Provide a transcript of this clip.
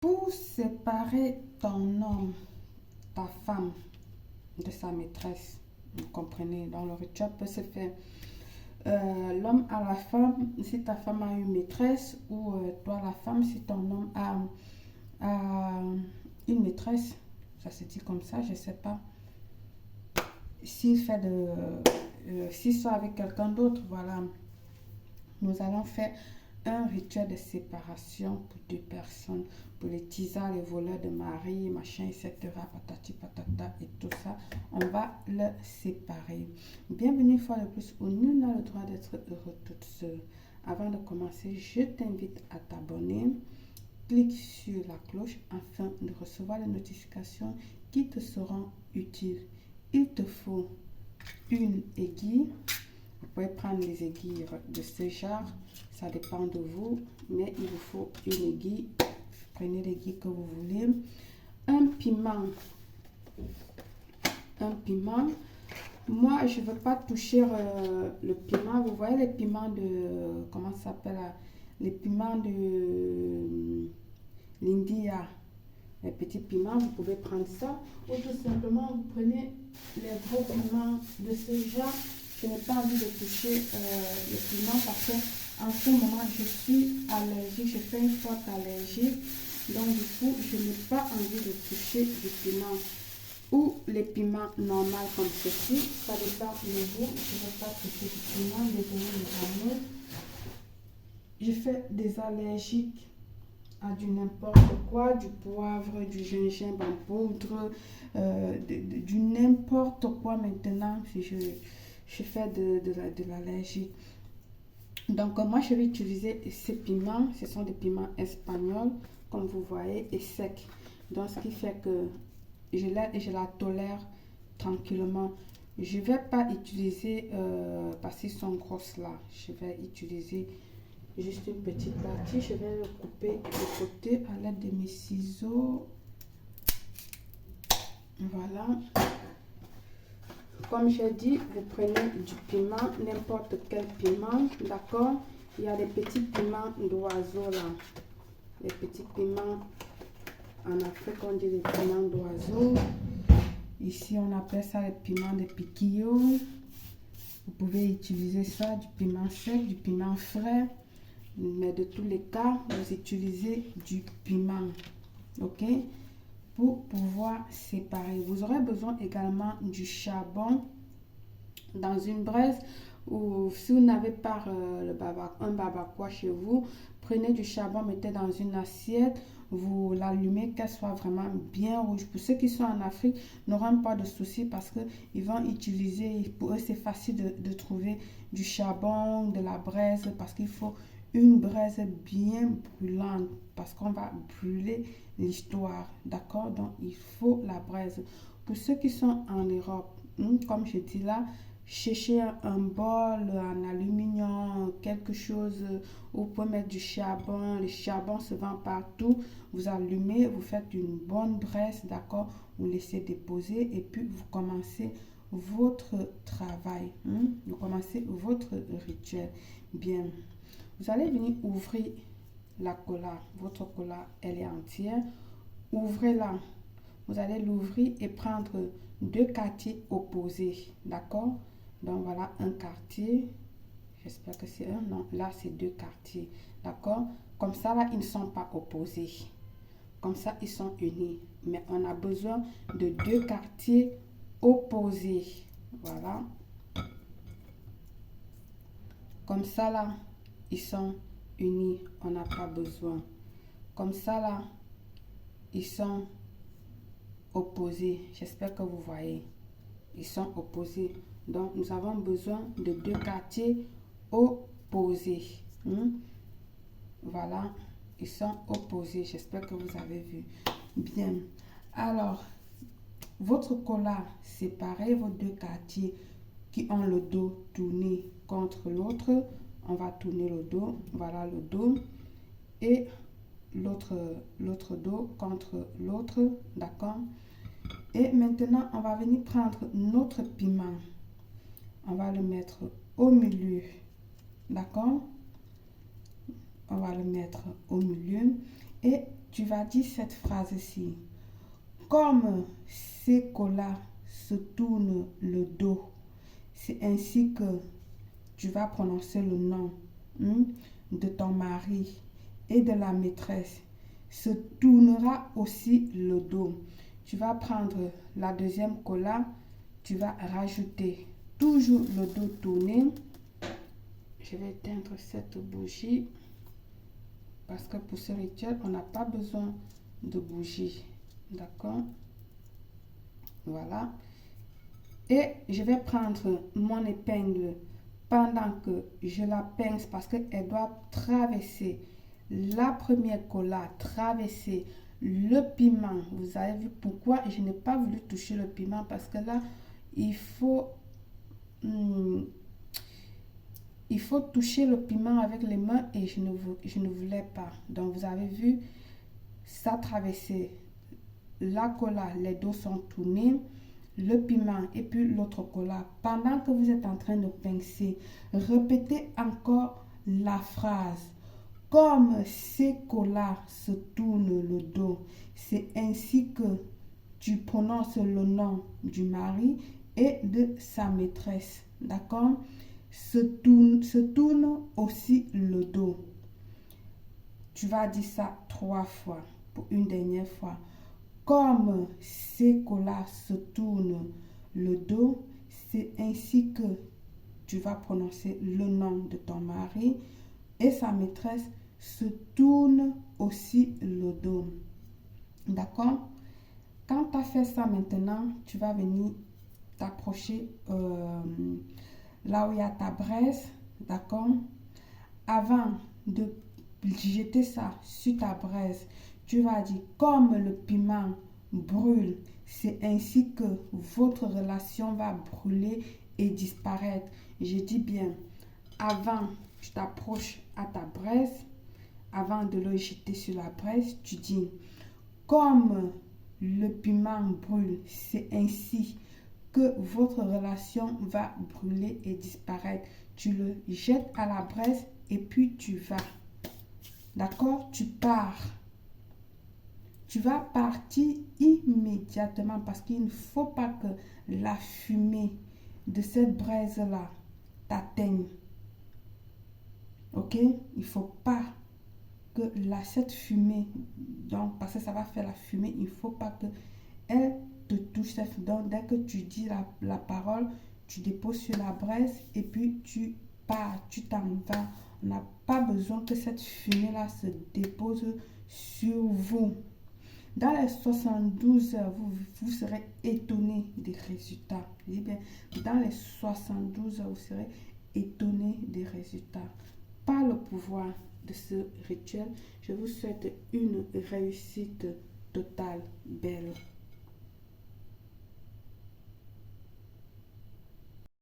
Pour séparer ton homme, ta femme, de sa maîtresse, vous comprenez, dans le rituel peut se faire. L'homme à la femme, si ta femme a une maîtresse, ou toi la femme, si ton homme a une maîtresse, ça se dit comme ça, je sais pas. S'il soit avec quelqu'un d'autre, voilà, nous allons faire un rituel de séparation pour deux personnes, pour les tisards, les voleurs de mari, machin, etc., patati patata et tout ça, on va le séparer. Bienvenue une fois de plus où nul n'a le droit d'être heureux toute seule. Avant de commencer, je t'invite à t'abonner. Clique sur la cloche afin de recevoir les notifications qui te seront utiles. Il te faut une aiguille. Vous pouvez prendre les aiguilles de ce genre, ça dépend de vous, mais il vous faut une aiguille. Prenez l'aiguille que vous voulez. Un piment. Un piment. Moi, je ne veux pas toucher le piment. Vous voyez les piments de... Comment ça s'appelle? Les piments de l'India. Les petits piments, vous pouvez prendre ça. Ou tout simplement, vous prenez les gros piments de ce genre. Je n'ai pas envie de toucher le piment parce qu'en ce moment, je suis allergique. Je fais une forte allergie. Donc, du coup, je n'ai pas envie de toucher du piment. Ou les piments normaux comme ceci. Ça dépend de vous. Je ne veux pas toucher du piment. Désolé les amis. Je fais des allergiques à du n'importe quoi, du poivre, du gingembre en poudre, du n'importe quoi maintenant. Je fais de l'allergie. Donc moi je vais utiliser ces piments. Ce sont des piments espagnols comme vous voyez et secs. Donc ce qui fait que je la tolère tranquillement. Je ne vais pas utiliser parce qu'ils sont grosses là. Je vais utiliser juste une petite partie. Je vais le couper de côté à l'aide de mes ciseaux. Voilà. Comme j'ai dit, vous prenez du piment, n'importe quel piment, d'accord? Il y a des petits piments d'oiseau là. Les petits piments, en Afrique on dit des piments d'oiseau. Ici on appelle ça les piments de piquillo. Vous pouvez utiliser ça, du piment sec, du piment frais. Mais de tous les cas, vous utilisez du piment, ok, pour pouvoir séparer. Vous aurez besoin également du charbon dans une braise, ou si vous n'avez pas un barbacoa chez vous, prenez du charbon, mettez dans une assiette, vous l'allumez, qu'elle soit vraiment bien rouge. Pour ceux qui sont en Afrique, n'auront pas de soucis parce qu'ils vont utiliser, pour eux c'est facile de trouver du charbon, de la braise, parce qu'il faut une braise bien brûlante parce qu'on va brûler l'histoire, d'accord? Donc il faut la braise. Pour ceux qui sont en Europe, comme je dis là, cherchez un bol en aluminium, quelque chose où vous pouvez mettre du charbon. Le charbon se vend partout. Vous allumez, vous faites une bonne braise, d'accord? Vous laissez déposer et puis vous commencez votre travail. Vous commencez votre rituel. Bien. Vous allez venir ouvrir la cola. Votre cola, elle est entière. Ouvrez-la. Vous allez l'ouvrir et prendre deux quartiers opposés. D'accord? Donc voilà un quartier. J'espère que c'est un. Non, là c'est deux quartiers. D'accord? Comme ça, là, ils ne sont pas opposés. Comme ça, ils sont unis. Mais on a besoin de deux quartiers opposés. Voilà. Comme ça, là, ils sont unis, on n'a pas besoin. Comme ça là, ils sont opposés. J'espère que vous voyez. Ils sont opposés. Donc nous avons besoin de deux quartiers opposés. Voilà, ils sont opposés. J'espère que vous avez vu. Bien. Alors, votre cola séparé, vos deux quartiers qui ont le dos tourné contre l'autre. On va tourner le dos, voilà le dos, et l'autre dos contre l'autre, d'accord? Et maintenant, on va venir prendre notre piment. On va le mettre au milieu, d'accord? On va le mettre au milieu. Et tu vas dire cette phrase-ci. Comme Sekola se tourne le dos, c'est ainsi que tu vas prononcer le nom de ton mari et de la maîtresse. Se tournera aussi le dos. Tu vas prendre la deuxième cola, tu vas rajouter toujours le dos tourné. Je vais éteindre cette bougie parce que pour ce rituel, on n'a pas besoin de bougie. D'accord? Voilà. Et je vais prendre mon épingle pendant que je la pince parce qu'elle doit traverser la première cola, traverser le piment. Vous avez vu pourquoi je n'ai pas voulu toucher le piment parce que là, il faut toucher le piment avec les mains et je ne voulais pas. Donc vous avez vu, ça traversé la cola, les dos sont tournés, le piment et puis l'autre cola. Pendant que vous êtes en train de pincer, répétez encore la phrase. Comme ces colas se tournent le dos, c'est ainsi que tu prononces le nom du mari et de sa maîtresse. D'accord? Se tourne aussi le dos. Tu vas dire ça 3 fois pour une dernière fois. Comme ces colas se tournent le dos, c'est ainsi que tu vas prononcer le nom de ton mari et sa maîtresse se tourne aussi le dos. D'accord? Quand tu as fait ça maintenant, tu vas venir t'approcher là où il y a ta braise. D'accord? Avant de jeter ça sur ta braise, tu vas dire comme le piment brûle, c'est ainsi que votre relation va brûler et disparaître. Je dis bien, avant tu t'approches à ta braise, avant de le jeter sur la braise, tu dis comme le piment brûle, c'est ainsi que votre relation va brûler et disparaître. Tu le jettes à la braise et puis tu vas. D'accord? Tu pars. Tu vas partir immédiatement parce qu'il ne faut pas que la fumée de cette braise-là t'atteigne. Ok? Il ne faut pas que cette fumée, donc parce que ça va faire la fumée, il ne faut pas que elle te touche. Donc dès que tu dis la parole, tu déposes sur la braise et puis tu pars, tu t'en vas. On n'a pas besoin que cette fumée-là se dépose sur vous. Dans les 72 heures, vous serez étonné des résultats. Je dis bien, dans les 72 heures, vous serez étonné des résultats. Par le pouvoir de ce rituel, je vous souhaite une réussite totale. Belle.